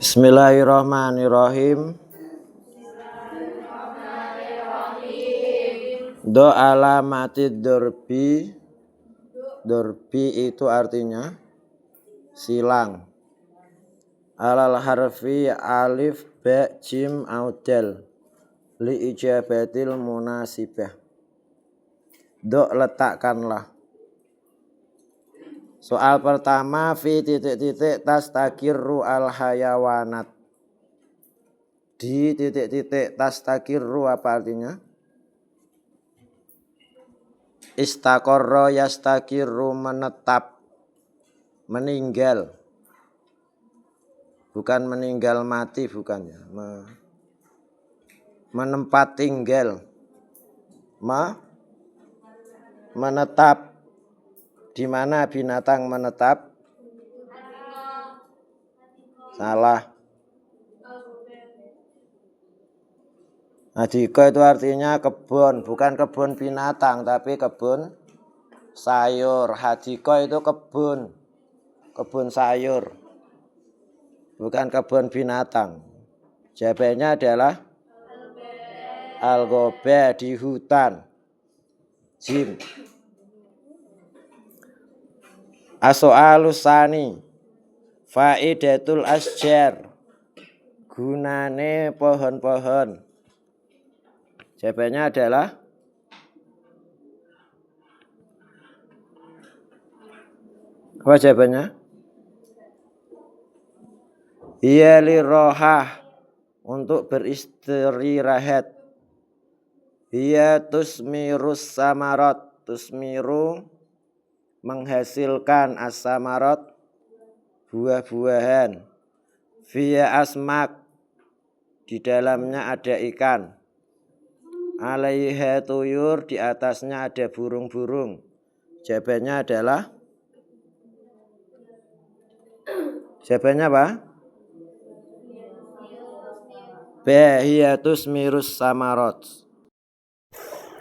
Bismillahirrahmanirrahim. Do alamati dorbi. Dorbi itu artinya silang. Alal harfi alif ba jim audal li ijabatil munasibah. Do letakkanlah. Soal pertama fi titik-titik tastakirru al hayawanat. Di titik-titik tastakirru apa artinya? Istaqarra yastakirru menetap, meninggal. Bukan meninggal mati, bukannya. Menempat tinggal. Menetap. Di mana binatang menetap? Salah. Hadika itu artinya kebun, bukan kebun binatang, tapi kebun sayur. Hadika itu kebun sayur, bukan kebun binatang. Jawabannya adalah al-ghoba, di hutan. Jim. As-so'alus tsani faidatul asjar, gunane pohon-pohon. Jawabannya adalah apa jawabannya? Iya lirohah, untuk beristirahat. Iya tusmirus samarot, tusmiru menghasilkan as-samarot, buah-buahan. Via asmak, di dalamnya ada ikan. Alaiha tuyur, di atasnya ada burung-burung. Jawabannya adalah apa? Bahiyatus mirus samarot.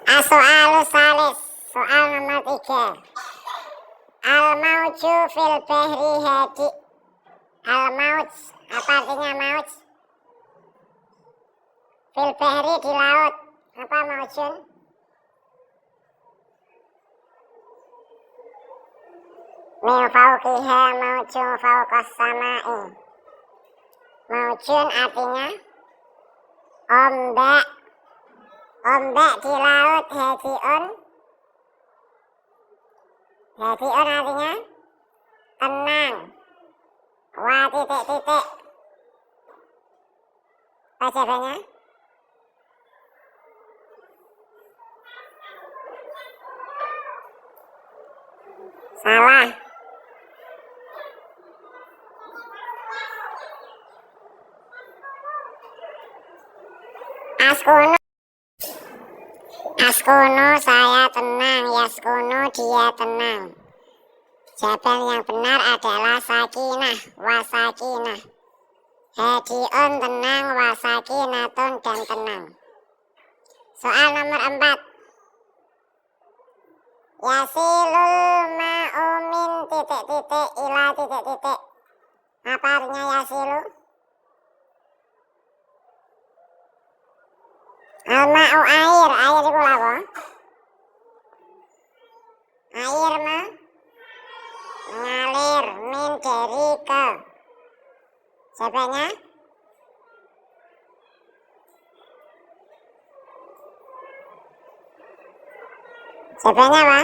As-so'alus salis, soal nomor 3. Al-mauju fil bahri hadi. Al-mauj, apa artinya mauj? Fil bahri, di laut. Apa maujun? Min fauqiha maujun fauqas sama'i. Maujun artinya ombak. Ombak di laut. Hadiun. Hadiun artinya tenang. Wa titik-titik. Apa jawabannya? Salah. Askunu saya tenang, yaskunu dia tenang. Jawaban yang benar adalah sakinah, wasakinah. Hadiun tenang, wasakinatun dan tenang. Soal nomor 4. Yasilul ma'u min titik-titik ila titik-titik. Apa artinya yasilu? Al-ma'u air itu apa? Air mengalir, min dari ke. Jawabannya? Jawabannya apa?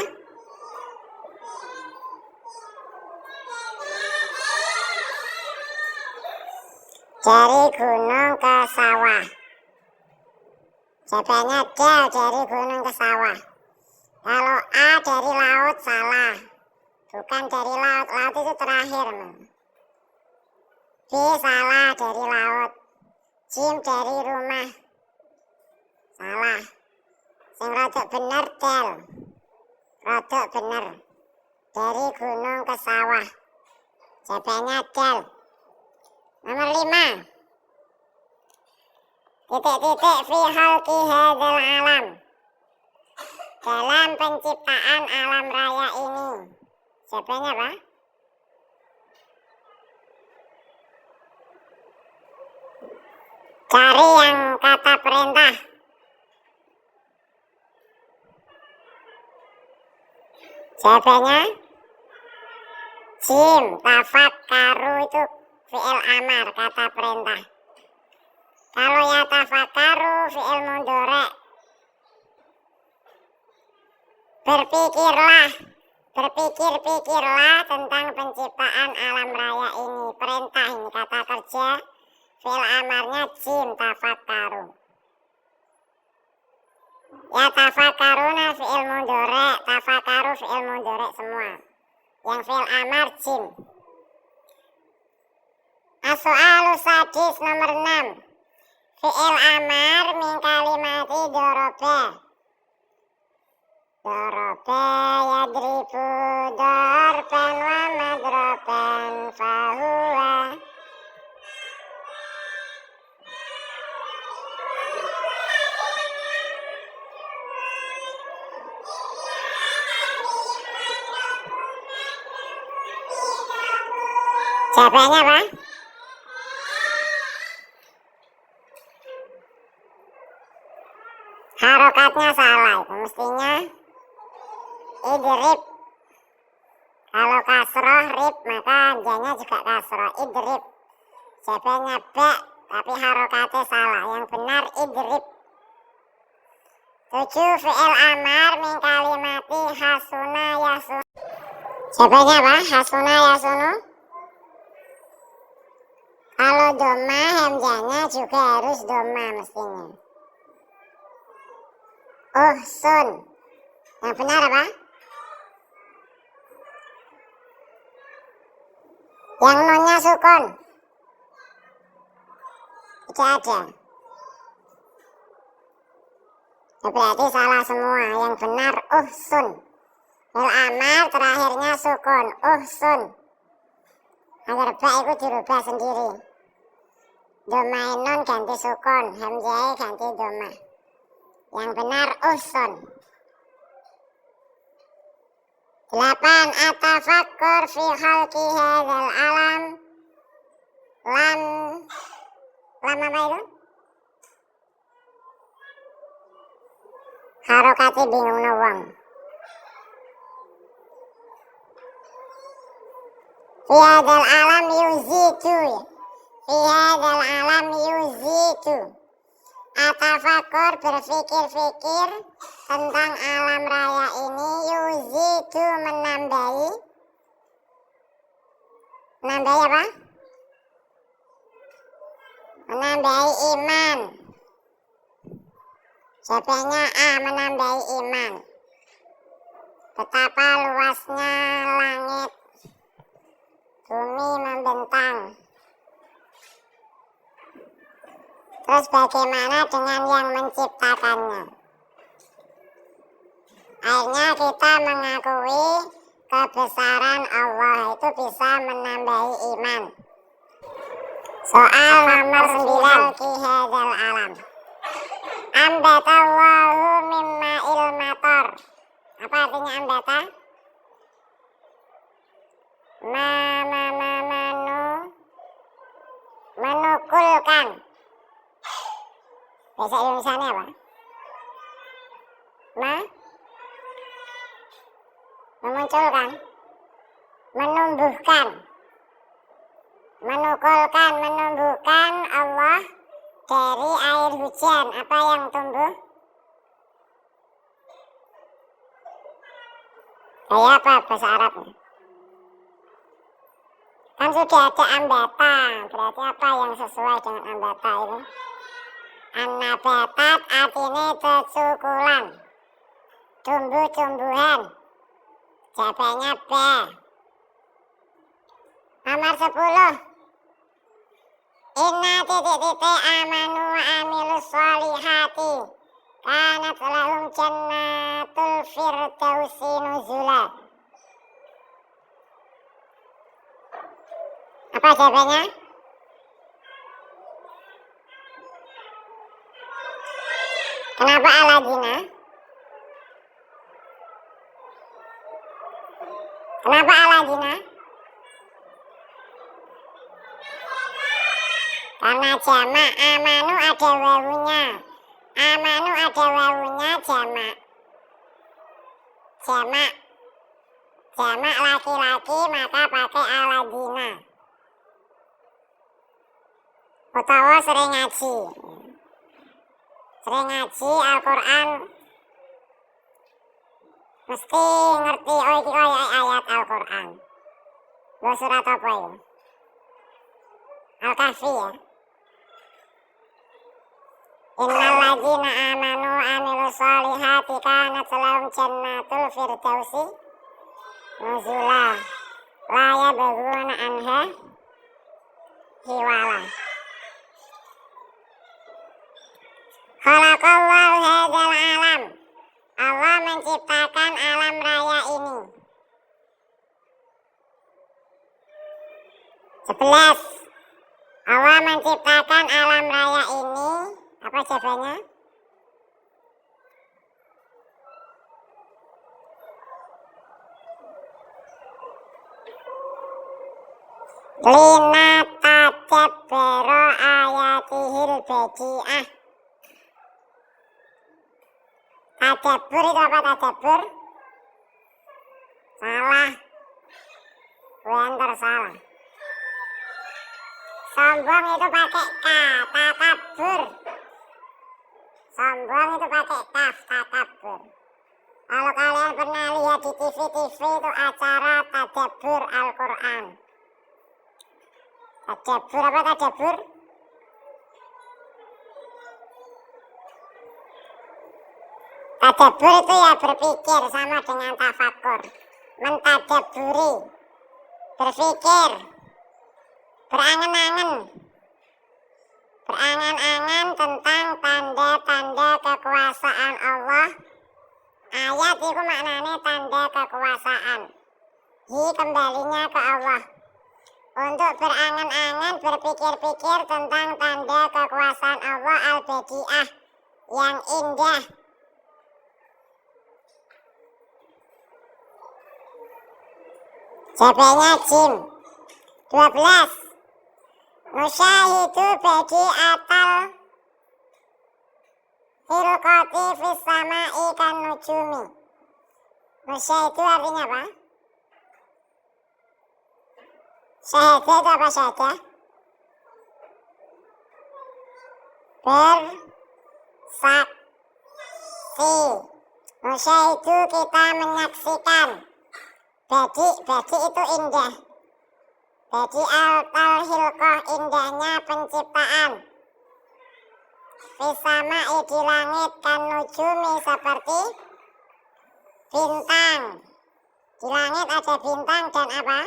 Dari gunung ke sawah. Jawabannya dal, dari gunung ke sawah. Kalau A dari laut salah. Bukan dari laut, laut itu terakhir. B salah, dari laut. Jim dari rumah. Salah. Yang rodok bener del. Rodok bener. Dari gunung ke sawah. Jawabannya del. Nomor 5. Titik-titik fi khalqi hadzal alam. Dalam penciptaan alam raya ini. Jawabannya apa? Cari yang kata perintah. Jawabannya jim. Tafakkaru itu fi'il amar, kata perintah. Kalau ya tafakkaru fi'il mudhari. Berpikir-pikirlah tentang penciptaan alam raya ini. Perintah ini kata kerja, fi'il amarnya jim, tafakkaru. Ya tafakkaruna fi'il mudhari, tafakkaru fi'il mudhari semua. Yang fi'il amar jim. As-soalu sadis nomor 6. Fi'il amar min kalimati doroba. Doroba yadribu dorban wa madroban fahuwa. Jawabannya apa? Harokatnya salah, itu mestinya idrib. Kalau kasroh rib, maka hamzahnya juga kasroh, idrib. Jawabannya ba, tapi harokatnya salah. Yang benar idrib. 7. Fi'il amar min kalimati hasuna yasunu. Jawabannya apa? Hasuna yasunu. Kalau doma, hamzahnya juga harus doma mestinya. Sun. Yang benar apa? Yang nonnya sukun. Tidak ada. Ya berarti salah semua. Yang benar sun. Fi'il amar terakhirnya sukun. Sun. Agar ba itu dirubah sendiri. Doma non ganti sukun, hamzah ganti doma. Yang benar sun. 8. Atafakkur fi khalqi hadzal alam. Lam apa itu? Harokati bingung wong. Fi hadzal alam yuzitu. Fi hadzal alam yuzitu. Atafakkur berpikir-pikir tentang alam raya ini. Yuzitu menambahi. Menambahi apa? Menambahi iman. Jawabannya A, menambahi iman. Betapa luasnya langit, bumi membentang. Terus bagaimana dengan yang menciptakannya? Akhirnya kita mengakui kebesaran Allah, itu bisa menambahi iman. Soal nomor 9. Fi hadzal alam. Ambatallahu mimma ilmator. Apa artinya ambata? Menukulkan. Bahasa Indonesianya apa? Memunculkan. Menumbuhkan. Menukulkan, menumbuhkan Allah dari air hujan. Apa yang tumbuh? Kayak apa bahasa Arabnya? Kan sudah ada ambata. Berarti apa yang sesuai dengan ambata ini? An-nabatat artinya tesukulan, tumbuh-tumbuhan. Jawabannya B. Nomor 10. Inna titik-titik amanu wa amilus sholihati kanat lahum jannatul firdausi nuzula. Apa jawabannya? Kenapa aladina? Kenapa aladina? Karena jamak amanu ada wawunya. Amanu ada wawunya jamak. Jamak laki-laki maka pakai aladina. Utawa sering ngaji. Sering ngaji Al-Quran mesti ngerti iki ayat Al-Quran. Dua surat apa ya? Al-Kahfi ya. Innal ladzina amanu wa amilus solihati kanat lahum jannatul firdausi nuzula la yabghuna anha hiwala. Khalaqallahu hadzal alam. Allah menciptakan alam raya ini. 11. Allah menciptakan alam raya ini. Apa jawabannya? Lina tadabbara ayatihil badi'ah. Tadabbur itu apa tadabbur? Salah. Enter salah. Sombong itu pakai K, takabbur. Sombong itu pakai kaf, takabbur. Kalau kalian pernah lihat di TV-TV itu acara tadabbur Al-Quran. Tadabbur apa tadabbur? Tadabbur itu ya berpikir, sama dengan tafakur. Mentadabburi, berpikir, berangan-angan. Berangan-angan tentang tanda-tanda kekuasaan Allah. Ayat itu maknanya tanda kekuasaan. Kembalinya ke Allah. Untuk berangan-angan, berpikir-pikir tentang tanda kekuasaan Allah al-badi'ah yang indah. Jawabannya jim. 12. Musyahidu badi'atal hilqati fis sama'i kan nujumi. Musyahidu artinya apa? Syahadah itu apa syahadah? Bersaksi. Musyahidu kita menyaksikan. Badi itu indah. Badi al-hilqah indahnya penciptaan. Fisama'i di langit kan nujumi seperti bintang. Di langit ada bintang dan apa?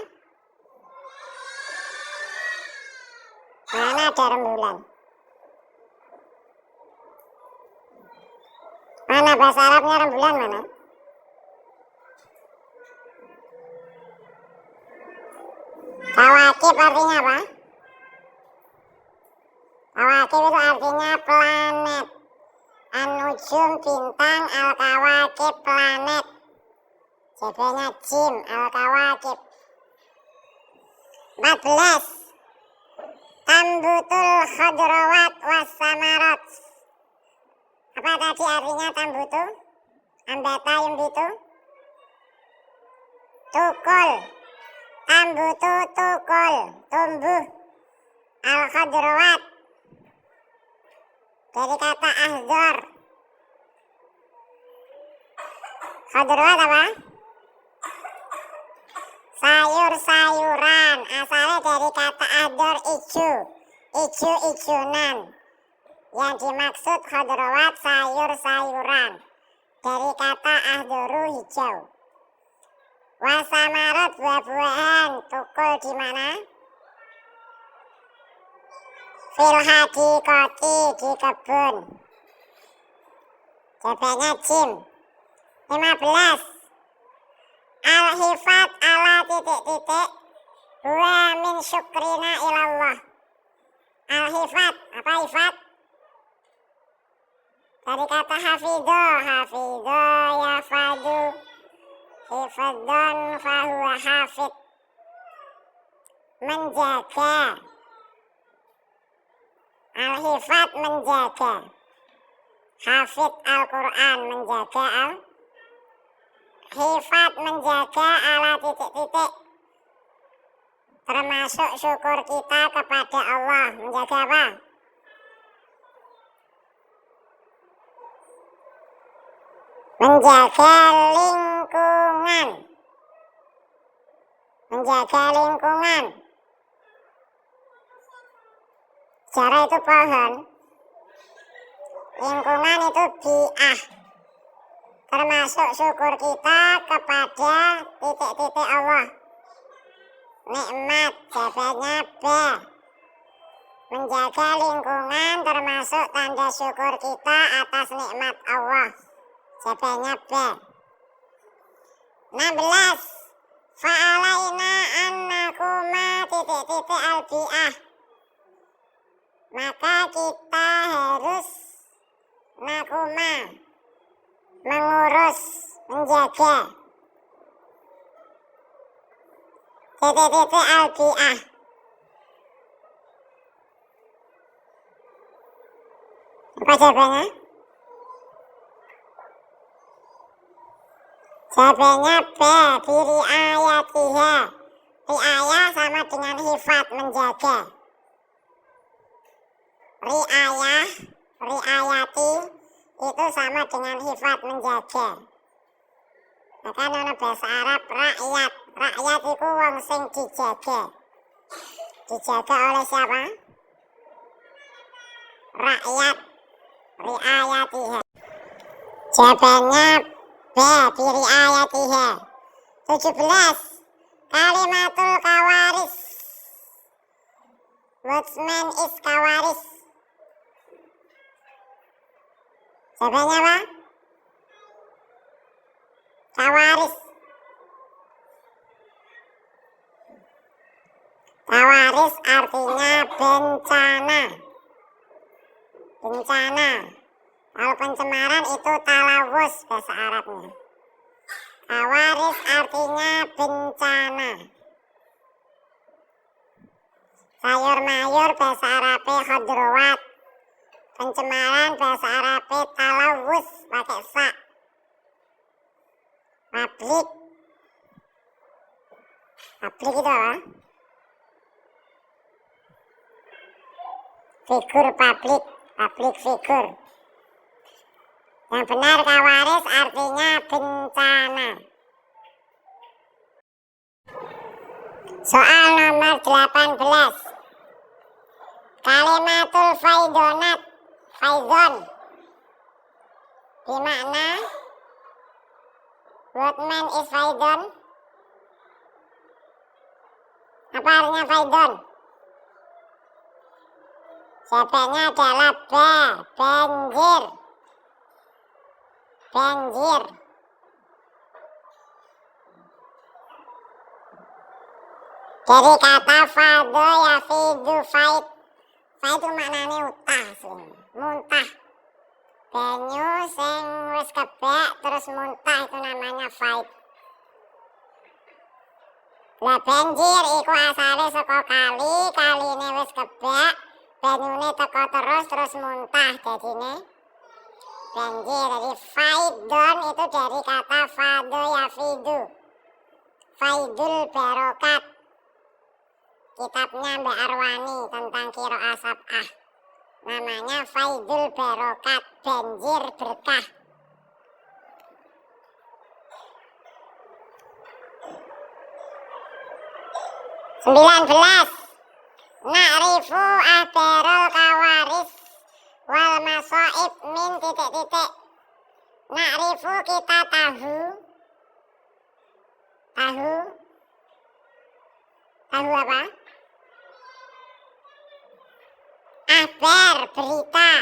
Mana ada rembulan? Mana bahasa Arabnya rembulan mana? Kawakib artinya apa? Kawakib itu artinya planet. An-nujum bintang, al-kawakib planet. Jawabannya jim, al-kawakib. 14. Tambutul khadrawat wassamarat. Apa tadi artinya tambutu? Ambata yumbitu? Tukul. Tambutu tukul, tumbuh. Al-khadrawat dari kata ahdzar. Khadrawat apa? Sayur-sayuran. Asalnya dari kata ahdar ijo. Ijo-ijonan. Yang dimaksud khadrawat sayur-sayuran. Dari kata ahdaru hijau. Wasamarat buah-buahan. Tukul di mana? Fil hadiqati di kebun. Jawabannya jim. 15. Al-hifat ala titik-titik huwa min syukrina ilallah. Al-hifat, apa hifat? Dari kata hafidho, hafidho yafadu, hifadhan fahuwa hafid. Menjaga. Al-hifad menjaga, hafid Al-Quran menjaga hifad menjaga ala titik-titik, termasuk syukur kita kepada Allah. Menjaga apa? Menjaga lingkungan. Menjaga lingkungan. Sejarah itu pohon, lingkungan itu bi'ah, termasuk syukur kita kepada titik-titik Allah. Nikmat, jawabannya B. Menjaga lingkungan termasuk tanda syukur kita atas nikmat Allah. Jawabannya B. 16. Fa'alaina annakuma titik-titik al-bi'ah. Maka kita harus nakuma, mengurus, menjaga titik-titik al-bi'ah. Apa jawabannya? Jawabannya B. Biriayatiha. Riayah sama dengan hifad, menjaga. Riayah, riayati itu sama dengan hifad, menjaga. Maka dalam bahasa Arab rakyat. Rakyat itu wong sing dijaga. Dijaga oleh siapa? Rakyat. Riayatiha. Jawabannya B. Biriayatiha. 17. Kalimatul kawaris. Woodsman is kawaris. Jawabannya apa? Kawaris. Kawaris artinya bencana. Bencana. Kalau pencemaran itu talawus bahasa Arabnya. Kawaris artinya bencana. Sayur mayur bahasa Arabnya khodrowat. Pencemaran bahasa Arabnya talawus pakai fa. Publik. Publik itu apa? Figur publik. Publik figur. Yang benar kawaris artinya bencana. Soal nomor 18. Kalimatul faidonat. Faidon. Dimakna Woodman is faidon. Apa artinya faidon? Jawabannya adalah B. Banjir. Banjir. Dari kata fado ya fidu faid. Faid itu maknanya utah sih. Muntah. Banyu sing wis kebak terus muntah itu namanya faid. Lah banjir iku asale saka kali, kaline wis kebak, banyune teko terus muntah dadine banjir. Jadi faidon itu dari kata fado ya fidu. Faidul barokat. Kitabnya Mbak Arwani tentang qiraah sab'ah. Namanya Faidul Barokat, banjir berkah. Sembilan belas. Na'rifu ahbarul kawaris wal masoib min titik-titik. Na'rifu kita tahu. Tahu apa? Ahbar, berita.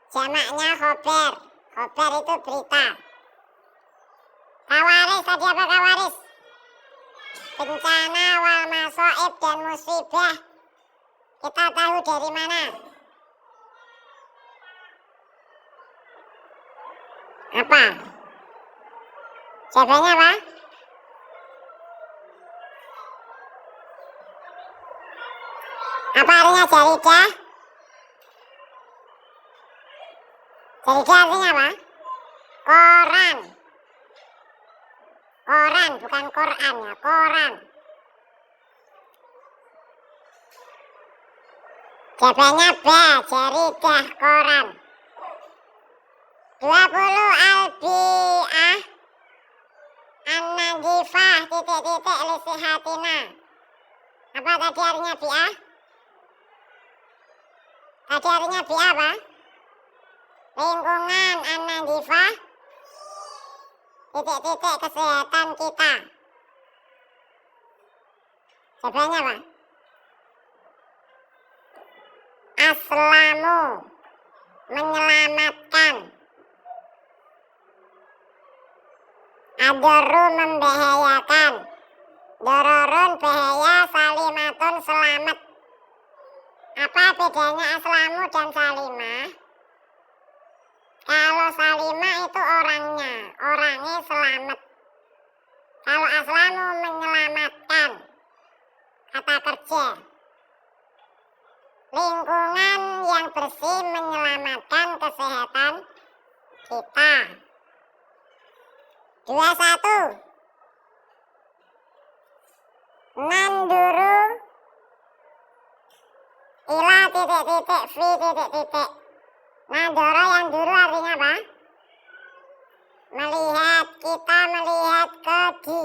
Jamaknya khobar. Khobar itu berita. Kawaris, tadi apa kawaris? Bencana wal masoib dan musibah. Kita tahu dari mana? Apa? Jawabannya apa? Apa artinya jaridah? Jadi dia artinya apa? Koran. Koran, bukan Quran ya, koran. Jawabannya B, jaridah, koran. 20 albiah an-nadhifah titik-titik lisihatina. Apa tadi artinya biah? Tadi artinya biah apa? Lingkungan an-nadhifah titik-titik kesehatan kita. Jawabannya apa? Aslamu, menyelamatkan. Adoru, membahayakan. Dororun, bahaya. Salimatun, selamat. Apa bedanya aslamu dan salimah? Kalau salimah itu orangnya, orangnya selamat. Kalau aslamu menyelamatkan, kata kerja. Lingkungan yang bersih menyelamatkan kesehatan kita. 21. Nanduru ila titik-titik fi titik-titik. Nandoro yang dulu artinya apa? Melihat, kita melihat ke di.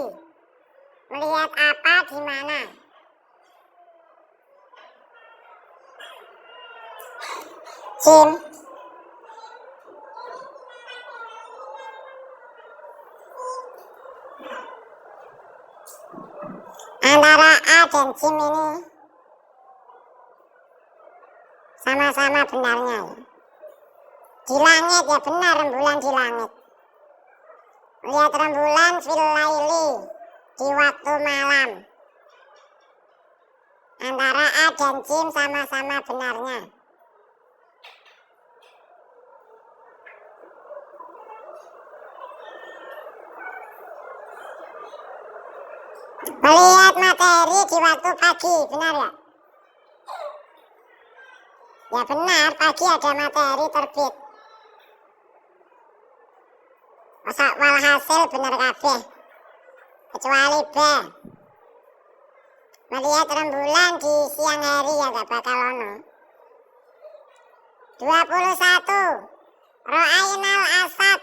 Melihat apa, di mana? Jim. Antara A dan Jim ini sama-sama benarnya ya. Di langit ya benar, rembulan di langit. Lihat rembulan fil laili, di waktu malam. Antara A dan Jim sama-sama benarnya. Melihat materi di waktu pagi, benar ya? Ya benar, pagi ada materi terbit. Walhasil benar kabeh. Kecuali B. Melihat rembulan di siang hari ya gak bakal ono. 21. Ro'ainal asad.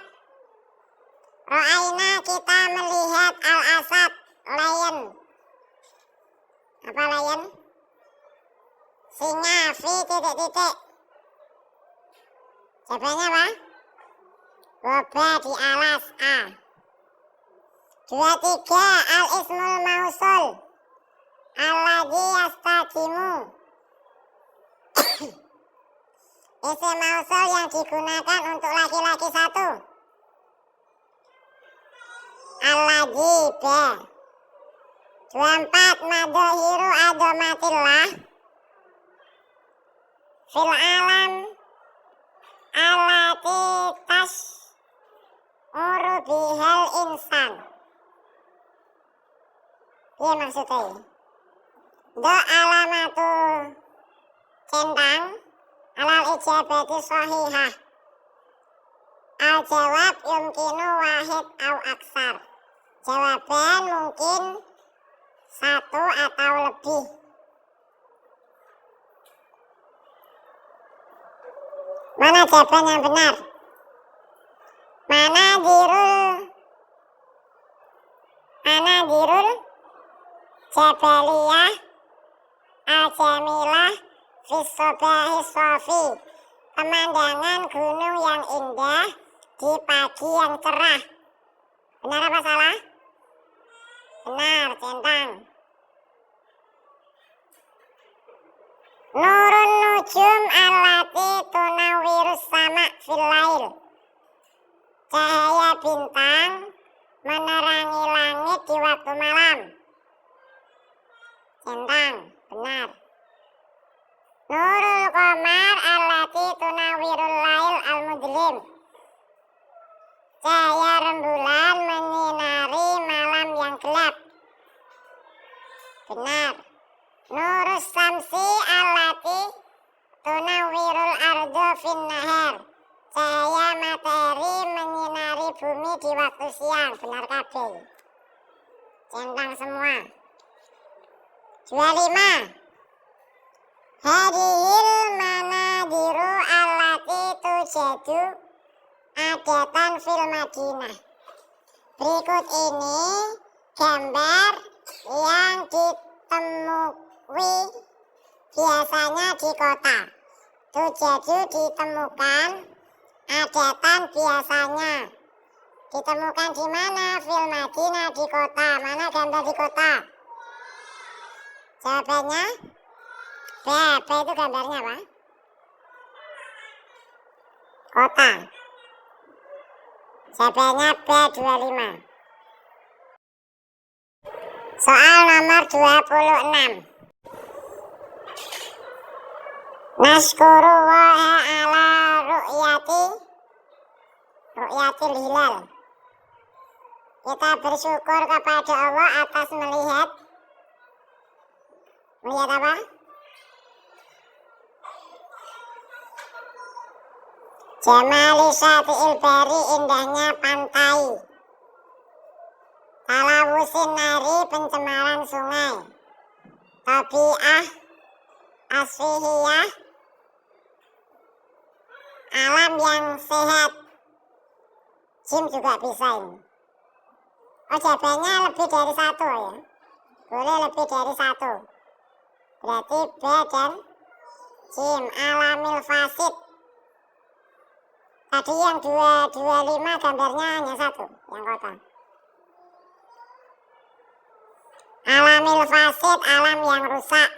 Ro'aina, kita melihat al-asad, lion. Apa lion? Singa, fi titik-titik. Jawabannya apa? Boba di alas, A. 23. Al-ismul mausul alladzi yastaqimu. Isim mausul yang digunakan untuk laki-laki satu. Alladzi, B. 24. Madzahiru adomatillah fil alam allati tas'uru bihal insan. Iya maksudnya. Do alamatu centang alal ijabati sahihah. Al jawab yumkinu wahid au aksar. Jawaban mungkin satu atau lebih. Mana jawaban yang benar? Mana dirul Jabaliyah al-Jamilah Fissobahi Sofi. Pemandangan gunung yang indah di pagi yang cerah. Benar apa salah? Benar, centang. Nurun nujum allati tunawwirus sama fil lail. Cahaya bintang menerangi langit di waktu malam. Centang, benar. Nurul qamar allati tunawwirul lail al-mudlim. Cahaya rembulan menyinari malam yang gelap. Benar. Nurus samsi allati tunawwirul ardo fin nahar. Cahaya bumi di waktu siang. Benar kabeh. Centang semua. 25. Hadhil manadiru allati tujadu adatan fil Madinah. Berikut ini gambar yang ditemui biasanya di kota. Tujadu ditemukan, adatan biasanya. Ditemukan di mana? Fil Madinah, di kota. Mana gambar di kota? Jawabannya B. B itu gambarnya apa? Kota. Jawabannya B. 25. Soal nomor 26. Naskuru wa ala ru'yatil hilal. Kita bersyukur kepada Allah atas melihat apa? Jamali syati'il bari, indahnya pantai. Talawusin nari, pencemaran sungai. Tabi'ah asfihiyah, alam yang sehat. Jim juga bisa ini. Oh, jawabannya lebih dari satu ya. Boleh lebih dari satu. Berarti B dan Jim. Alamil fasid. Tadi yang 225 gambarnya hanya satu, yang kota. Alamil fasid, alam yang rusak.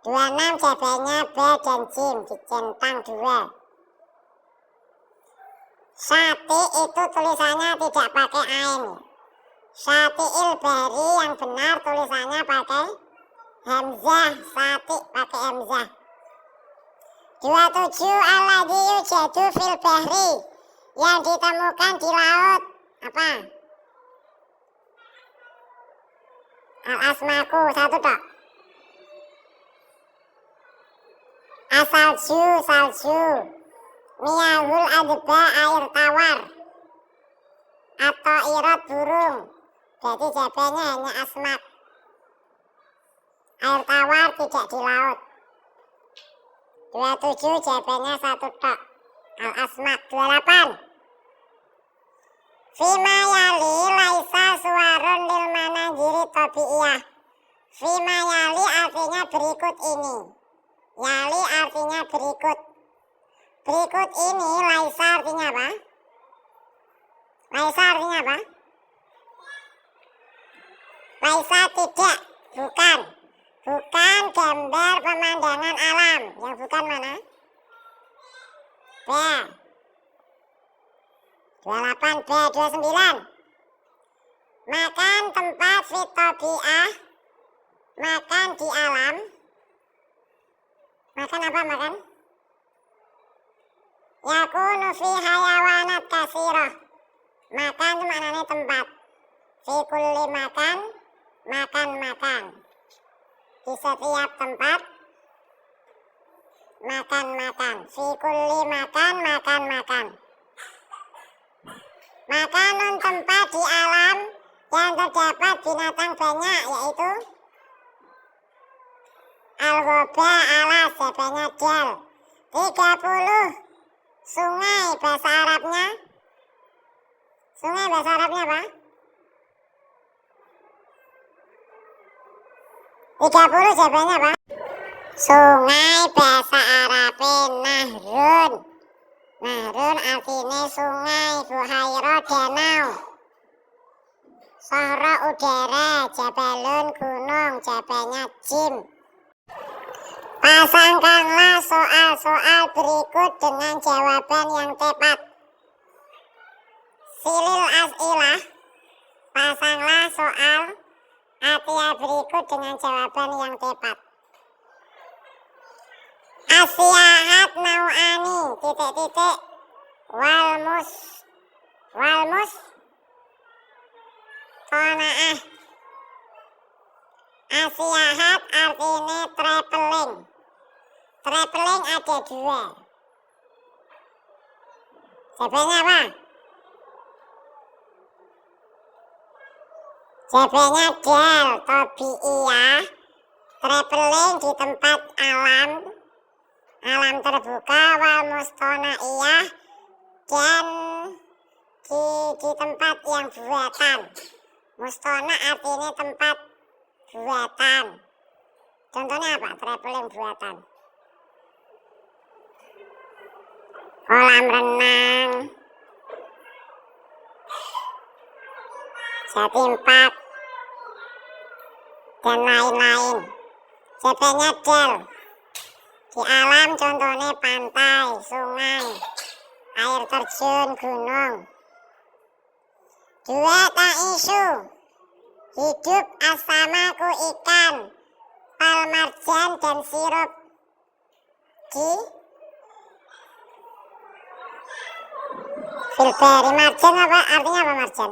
26 jawabannya B dan Jim, dicentang 2. Syati itu tulisannya tidak pakai ain. Syati'il bari yang benar tulisannya pakai hamzah. Syati pakai hamzah. 27 alladzi yujadu fil bahri, yang ditemukan di laut. Apa? Al-asmaku, satu tok. Asalju, salju. Miyahul adba, air tawar. Atau irat, burung. Jadi jawabannya hanya asmak. Air tawar tidak di laut. 27 jawabannya satu tok. Al-asmak. 28. Fima yali laisa suwarun lil manajiri tabi'iyah. Fima yali artinya berikut ini. Yali artinya berikut. Berikut ini laisa artinya apa? Laisa artinya apa? Laisa tidak, bukan. Bukan gambar pemandangan alam. Yang bukan mana? B. 28. B. 29. Makan tempat fitobi'ah. Makan di alam. Makan apa makan? Yakunu fi hayawanat kasirah. Makan itu maknanya tempat. Fi kulli makan, makan. Di setiap tempat, makan. Fi kulli makan. Makanan tempat di alam yang terdapat binatang banyak, yaitu al-ghoba, alas, jawabannya dal. 30. Sungai bahasa Arabnya. Sungai bahasa Arabnya apa? 30 jawabannya apa? Sungai bahasa Arabnya nahrun. Nahrun artinya sungai, buhairah, danau. Sahra, udara, jabalun, gunung, jawabannya Jim. Pasangkanlah soal-soal berikut dengan jawaban yang tepat. Silil as'ilah. Pasanglah soal Atia berikut dengan jawaban yang tepat. Asyahat nau'ani, walmus qanaah. Asyahat artinya traveling. Traveling ada 2. JP-nya apa? JP-nya del, tobiiyah, traveling di tempat alam terbuka, wal mustonaiyah, dan di tempat yang buatan. Mustona artinya tempat buatan. Contohnya apa? Traveling buatan. Kolam renang, Jatim Park, dan lain-lain. JP-nya del. Di alam contohnya pantai, sungai, air terjun, gunung. 2. Taisu, hidup asamaku ikan, pal marjan dan sirup di filberi. Marjan apa? Artinya apa marjan?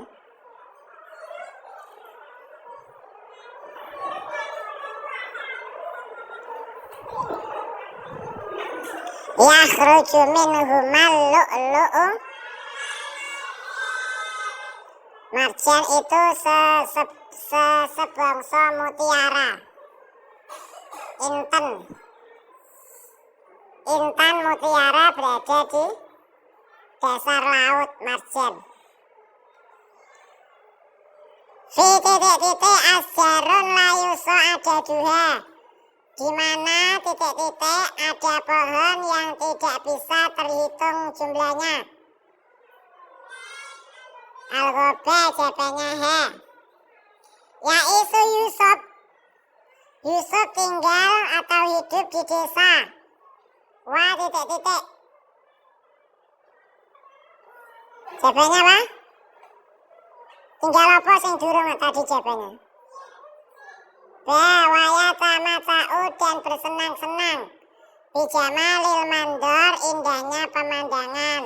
Yakhruju minhumal lu'lu'u. Marjan itu sebangsa mutiara. Intan mutiara berada di dasar laut marjan. Fi titik-titik asjarun layuso ada duha, di mana titik-titik ada pohon yang tidak bisa terhitung jumlahnya. Al-Ghoba JP-nya he. Yaisu Yusuf tinggal atau hidup di desa. Wah titik-titik. JP-nya apa? Tinggal apa sing durung tadi JP-nya? B. Waya tamata'u dan bersenang-senang. Bijamalil mandor, indahnya pemandangan.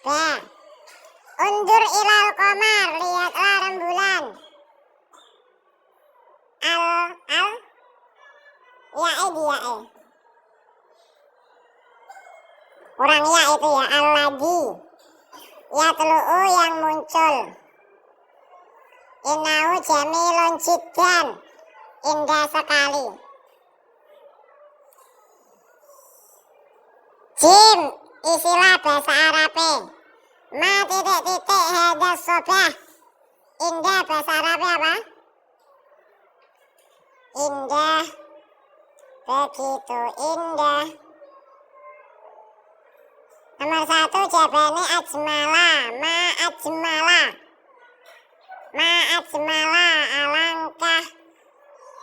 B. Undur ilal qamar, lihatlah rembulan. Kurang ya itu ya, al-lagi. Ya telu'u yang muncul. Innahu jamilun jiddan, indah sekali. Jim, istilah bahasa Arabe. Ma titik-titik hadas sobah. Indah bahasa Arabe apa? Indah, begitu indah. Nomor 1 jawabannya ajmala. Ma ajmala, alangkah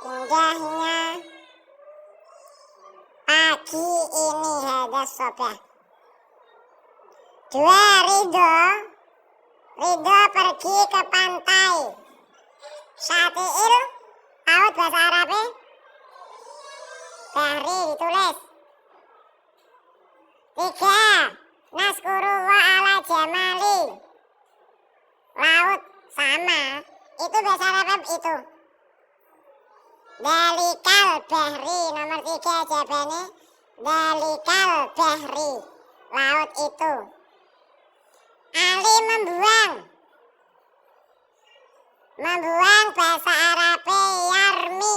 indahnya pagi ini hadas sobah. 2. Ridho pergi ke pantai. Syati'il, paut bahasa Arabe. Bahri ditulis. 3. Naskuru wa ala jamali. Laut sama. Itu bahasa Arab itu. Dalikal bahri. Nomor 3 jawabannya. Dalikal bahri. Laut itu. Ali membuang. Membuang bahasa Arabe yarmi.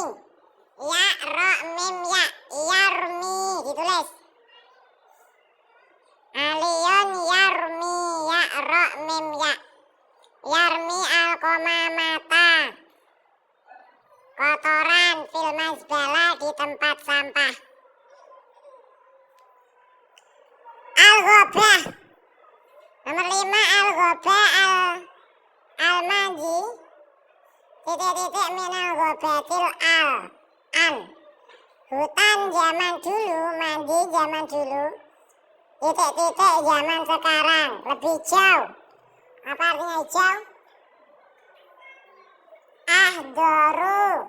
Ya ro mim ya. Yarmi ditulis. Aliyun yarmi ya ro mim ya. Yarmi al-qamamata. Kotoran fil mazbala di tempat sampah. Al-Ghobah. Nomor 5 al-Ghoba al-Maji. Titik-titik minal ghobatil an. Hutan zaman dulu, mandi zaman dulu. Titik-titik zaman sekarang, lebih jauh. Apa artinya hijau? Ahdoru.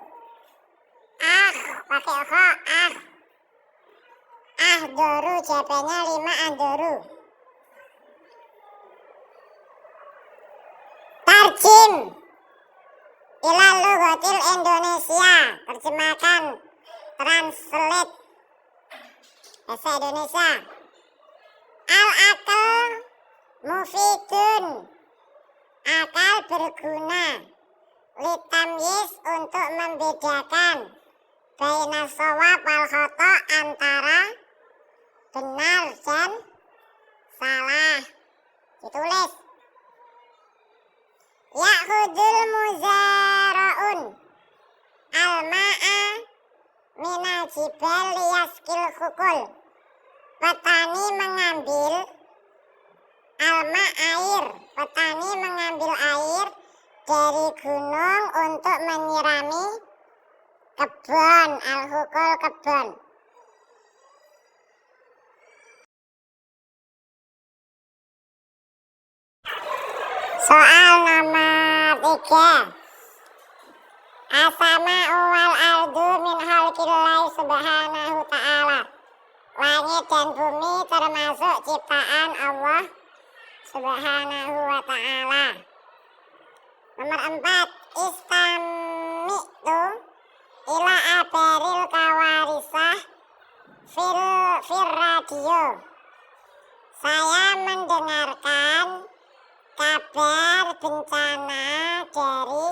Pakai kho, ahdoru, JP-nya 5 ahdoru. Tarjim ilal lughatil Indonesia. Terjemahkan, translate bahasa Indonesia. Al-akal mufidun akal berguna, litamyiz untuk membedakan, baina shawab wal khata antara benar dan salah. Ditulis ya'khudul muzara'un al-ma'a minal jibal liyaskil hukul. Petani mengambil alma air, petani mengambil air dari gunung untuk menyirami kebun, al-hukul kebun. Soal nomor 3. As-sama'u wal ardu min khalqillahi subhanahu ta'ala. Langit dan bumi termasuk ciptaan Allah subhanahu wa ta'ala. Nomor 4. Istami'tu ila abaril kawarisah fir radio. Saya mendengarkan kabar bencana dari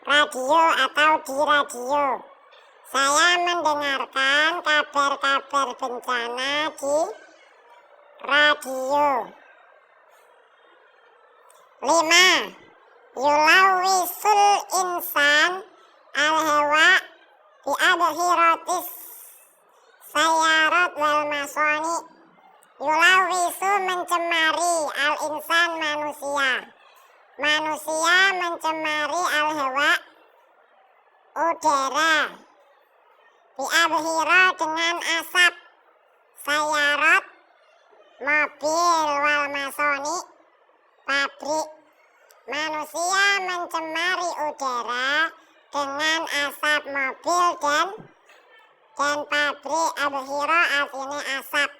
radio atau di radio. Saya mendengarkan kabar-kabar bencana di radio. 5. Yulawisul insan al-hawa bi adhiratis sayarat wal masoni. Yulawisu mencemari al-insan manusia. Manusia mencemari al-hawa udara. Bi'abhira dengan asap. Sayarat mobil wal masoni pabrik. Manusia mencemari udara dengan asap mobil dan pabrik. Abhira artinya asap.